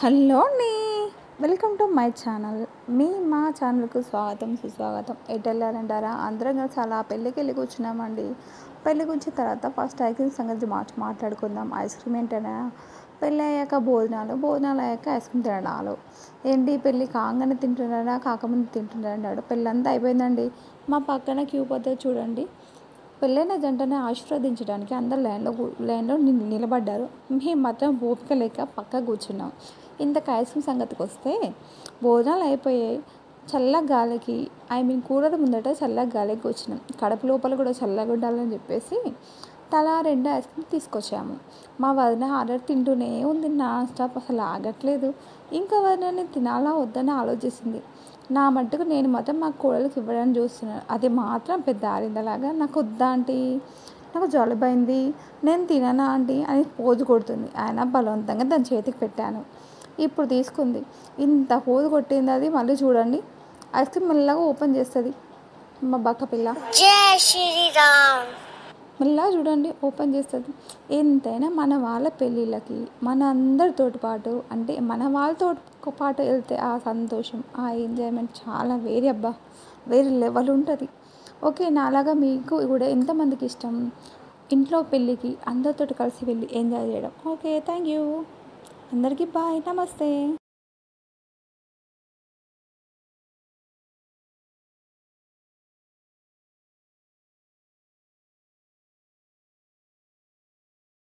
Hello అండి, welcome to my channel. మా ఛానల్కు స్వాగతం సుస్వాగతం. ఎటు వెళ్ళారంటారా? అందరం కలిసి అలా పెళ్ళికి వెళ్ళి కూర్చున్నామండి. పెళ్ళికి వచ్చిన తర్వాత ఫస్ట్ ఐస్ క్రీమ్ సంగతి మాట్లాడుకుందాం. ఐస్ క్రీమ్ ఏంటనే పెళ్ళి అయ్యాక భోజనాలు అయ్యాక ఐస్ క్రీమ్ తినడాలు ఏంటి? పెళ్ళి కాగానే తింటున్నారా కాకముందు తింటున్నారా అన్నాడు. పెళ్ళంతా అయిపోయిందండి. మా పక్కన క్యూ పద్ధతి చూడండి. పెళ్ళైన జంటని ఆశీర్వదించడానికి అందరు లైన్లో నిలబడ్డారు. మేము మాత్రం ఓపిక లేక పక్క కూర్చున్నాం. ఇంతకు ఐస్ క్రీమ్ సంగతికి వస్తే భోజనాలు అయిపోయాయి. చల్ల గాలికి కూలర్ ముందట చల్ల గాలికి కూర్చున్నాం. కడుపు లోపల కూడా చల్లగా ఉండాలని చెప్పేసి తలా 2 ఐస్ క్రీమ్ తీసుకొచ్చాము. మా వదిన ఆర్డర్ తింటూనే ఉంది. నాన్ స్టాప్, అసలు ఆగట్లేదు. ఇంకా వదినని తినాలా వద్దని ఆలోచిస్తుంది. నా మట్టుకు నేను మాత్రం మా కోడలికి ఇవ్వడానికి చూస్తున్నాను. అది మాత్రం పెద్ద ఆరిందలాగా నాకు వద్దా ఆంటీ, నాకు జలుబైంది, నేను తిననా ఆంటీ అని పోజు కొడుతుంది. ఆయన బలవంతంగా దాని చేతికి పెట్టాను. ఇప్పుడు తీసుకుంది. ఇంత పోజు కొట్టింది. అది మళ్ళీ చూడండి ఐస్ క్రీమ్ మెల్లగా ఓపెన్ చేస్తుంది. మా బక్క పిల్ల జై శ్రీరామ్ మెల్లగా చూడండి ఓపెన్ చేస్తుంది. ఎంతైనా మన వాళ్ళ పెళ్ళిళ్ళకి మన అందరితో పాటు, అంటే మన వాళ్ళతో పాటు వెళ్తే ఆ సంతోషం, ఆ ఎంజాయ్మెంట్ చాలా వేరే అబ్బా, వేరే లెవెల్ ఉంటుంది. ఓకే, నాలాగా మీకు కూడా ఎంతమందికి ఇష్టం ఇంట్లో పెళ్ళికి అందరితో కలిసి వెళ్ళి ఎంజాయ్ చేయడం? Okay, thank you. అందరికీ బాయ్, నమస్తే.